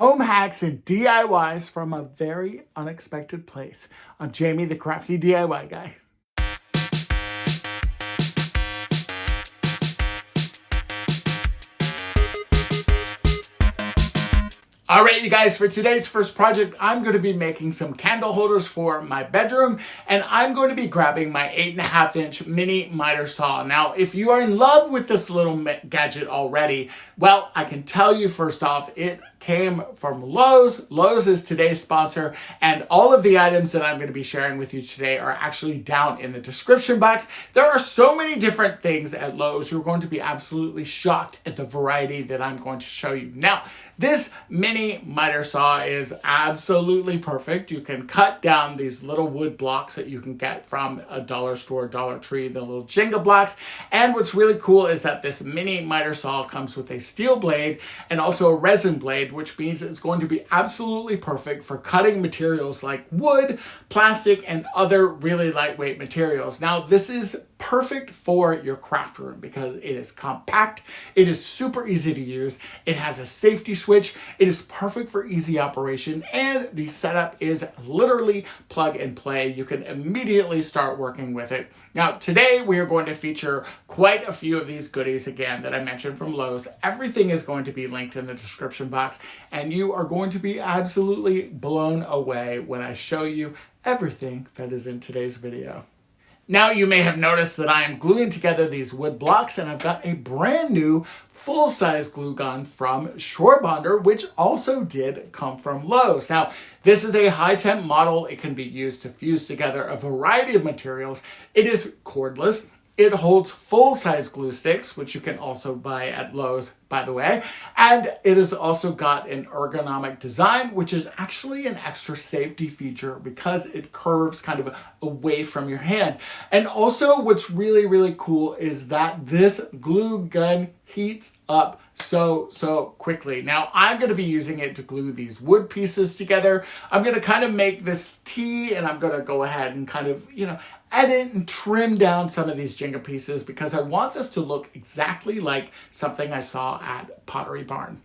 Home hacks and DIYs from a very unexpected place. I'm Jamie, the Crafty DIY guy. All right, you guys, for today's first project, I'm going to be making some candle holders for my bedroom, and I'm going to be grabbing my 8.5-inch mini miter saw. Now, if you are in love with this little gadget already, well, I can tell you first off, it came from Lowe's. Lowe's is today's sponsor, and all of the items that I'm going to be sharing with you today are actually down in the description box. There are so many different things at Lowe's. You're going to be absolutely shocked at the variety that I'm going to show you. Now, this mini miter saw is absolutely perfect. You can cut down these little wood blocks that you can get from a dollar store, Dollar Tree, the little Jenga blocks. And what's really cool is that this mini miter saw comes with a steel blade and also a resin blade, which means it's going to be absolutely perfect for cutting materials like wood, plastic, and other really lightweight materials. Now, this is perfect for your craft room because it is compact, it is super easy to use, it has a safety switch, it is perfect for easy operation, and the setup is literally plug and play. You can immediately start working with it. Now, today we are going to feature quite a few of these goodies again that I mentioned from Lowe's. Everything is going to be linked in the description box, and you are going to be absolutely blown away when I show you everything that is in today's video. Now, you may have noticed that I am gluing together these wood blocks, and I've got a brand new full-size glue gun from Shore Bonder, which also did come from Lowe's. Now, this is a high-temp model. It can be used to fuse together a variety of materials. It is cordless. It holds full-size glue sticks, which you can also buy at Lowe's, by the way. And it has also got an ergonomic design, which is actually an extra safety feature because it curves kind of away from your hand. And also what's really, really cool is that this glue gun heats up so quickly. Now, I'm going to be using it to glue these wood pieces together. I'm going to kind of make this tea, and I'm going to go ahead and kind of, edit and trim down some of these Jenga pieces because I want this to look exactly like something I saw at Pottery Barn.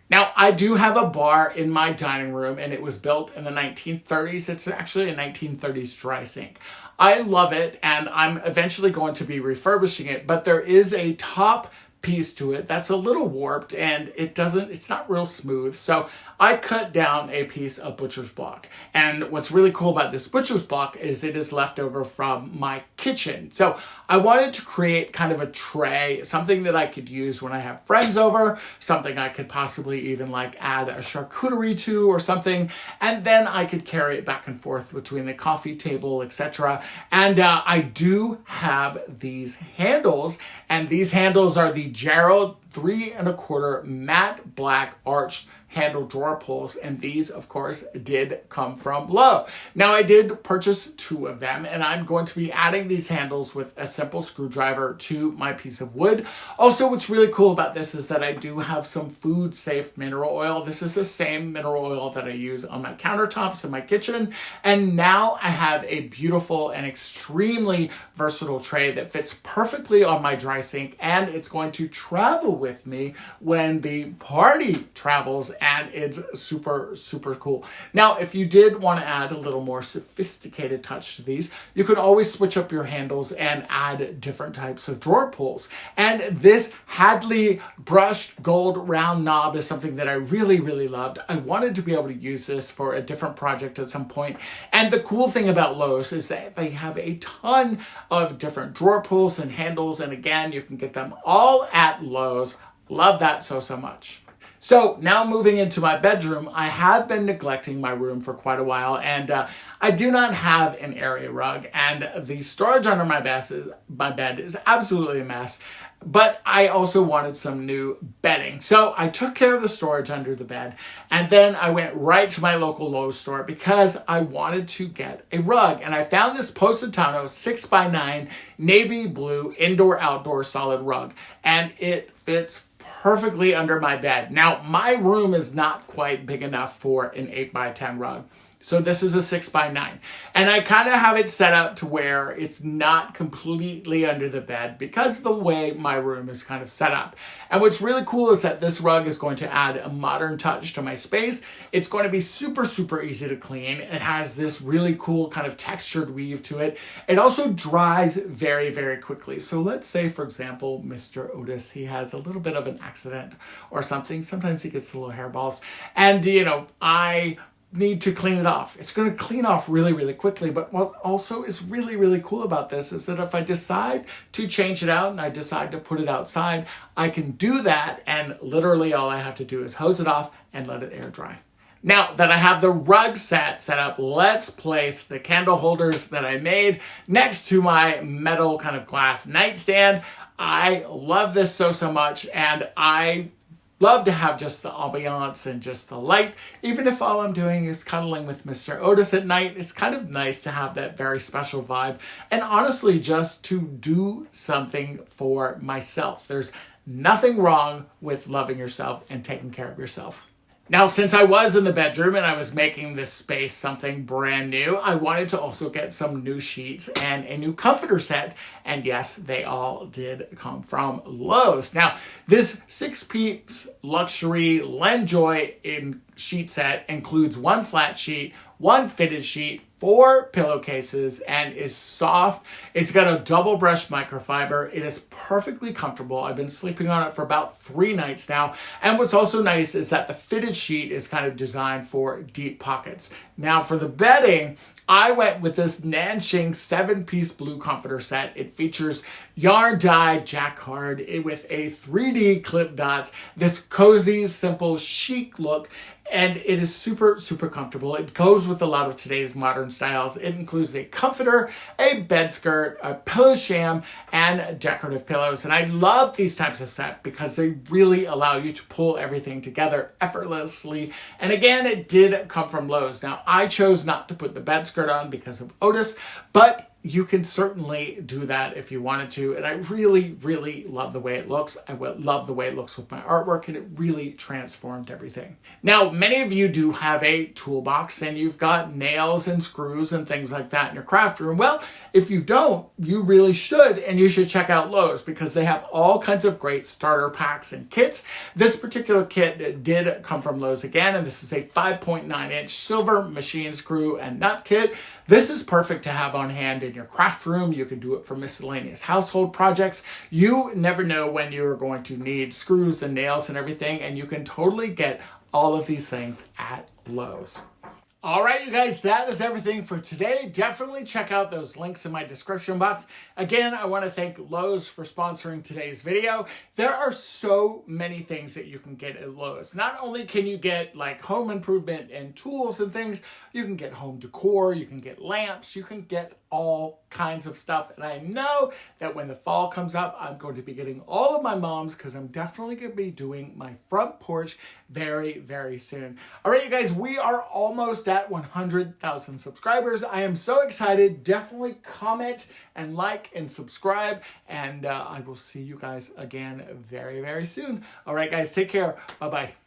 Now, I do have a bar in my dining room, and it was built in the 1930s. It's actually a 1930s dry sink. I love it, and I'm eventually going to be refurbishing it, but there is a top piece to it that's a little warped, and it's not real smooth. So I cut down a piece of butcher's block. And what's really cool about this butcher's block is it is left over from my kitchen. So I wanted to create kind of a tray, something that I could use when I have friends over, something I could possibly even like add a charcuterie to or something. And then I could carry it back and forth between the coffee table, etc. And I do have these handles, and these handles are the Gerald 3 1/4 matte black arched handle drawer pulls, and these of course did come from Lowe's. Now, I did purchase 2 of them, and I'm going to be adding these handles with a simple screwdriver to my piece of wood. Also, what's really cool about this is that I do have some food safe mineral oil. This is the same mineral oil that I use on my countertops in my kitchen, and now I have a beautiful and extremely versatile tray that fits perfectly on my dry sink, and it's going to travel with me when the party travels, and it's super cool. Now, if you did want to add a little more sophisticated touch to these, you could always switch up your handles and add different types of drawer pulls. And this Hadley brushed gold round knob is something that I really loved. I wanted to be able to use this for a different project at some point. And the cool thing about Lowe's is that they have a ton of different drawer pulls and handles. And again, you can get them all at Lowe's. Love that so much. So now moving into my bedroom, I have been neglecting my room for quite a while, and I do not have an area rug, and the storage under my bed is absolutely a mess. But I also wanted some new bedding. So I took care of the storage under the bed, and then I went right to my local Lowe's store because I wanted to get a rug. And I found this Positano 6x9 navy blue indoor-outdoor solid rug, and it fits perfectly under my bed. Now, my room is not quite big enough for an 8x10 rug. So this is a 6x9. And I kind of have it set up to where it's not completely under the bed because of the way my room is kind of set up. And what's really cool is that this rug is going to add a modern touch to my space. It's going to be super, super easy to clean. It has this really cool kind of textured weave to it. It also dries very, very quickly. So let's say, for example, Mr. Otis, he has a little bit of an accident or something. Sometimes he gets the little hairballs. And, I need to clean it off. It's going to clean off really, really quickly. But what also is really, really cool about this is that if I decide to change it out and I decide to put it outside, I can do that. And literally all I have to do is hose it off and let it air dry. Now that I have the rug set up, let's place the candle holders that I made next to my metal kind of glass nightstand. I love this so much, and I love to have just the ambiance and just the light. Even if all I'm doing is cuddling with Mr. Otis at night, it's kind of nice to have that very special vibe. And honestly, just to do something for myself. There's nothing wrong with loving yourself and taking care of yourself. Now, since I was in the bedroom and I was making this space something brand new, I wanted to also get some new sheets and a new comforter set. And yes, they all did come from Lowe's. Now, this 6-piece luxury Lenjoy in sheet set includes 1 flat sheet, 1 fitted sheet, 4 pillowcases, and is soft. It's got a double brushed microfiber. It is perfectly comfortable. I've been sleeping on it for about 3 nights now. And what's also nice is that the fitted sheet is kind of designed for deep pockets. Now for the bedding, I went with this Nanshing 7-piece blue comforter set. It features yarn dyed jacquard with a 3D clip dots, this cozy, simple, chic look, and it is super, super comfortable. It goes with a lot of today's modern styles. It includes a comforter, a bed skirt, a pillow sham, and decorative pillows. And I love these types of sets because they really allow you to pull everything together effortlessly. And again, it did come from Lowe's. Now, I chose not to put the bed skirt on because of Otis, but you can certainly do that if you wanted to. And I really, really love the way it looks. I love the way it looks with my artwork, and it really transformed everything. Now, many of you do have a toolbox and you've got nails and screws and things like that in your craft room. Well, if you don't, you really should, and you should check out Lowe's because they have all kinds of great starter packs and kits. This particular kit did come from Lowe's again, and this is a 5.9-inch silver machine screw and nut kit. This is perfect to have on hand in your craft room. You can do it for miscellaneous household projects. You never know when you're going to need screws and nails and everything, and you can totally get all of these things at Lowe's. All right, you guys, that is everything for today. Definitely check out those links in my description box. Again, I want to thank Lowe's for sponsoring today's video. There are so many things that you can get at Lowe's. Not only can you get like home improvement and tools and things, you can get home decor, you can get lamps, you can get all kinds of stuff. And I know that when the fall comes up, I'm going to be getting all of my mom's because I'm definitely going to be doing my front porch very, very soon. All right, you guys, we are almost at 100,000 subscribers. I am so excited. Definitely comment and like and subscribe. And I will see you guys again very, very soon. All right, guys, take care. Bye-bye.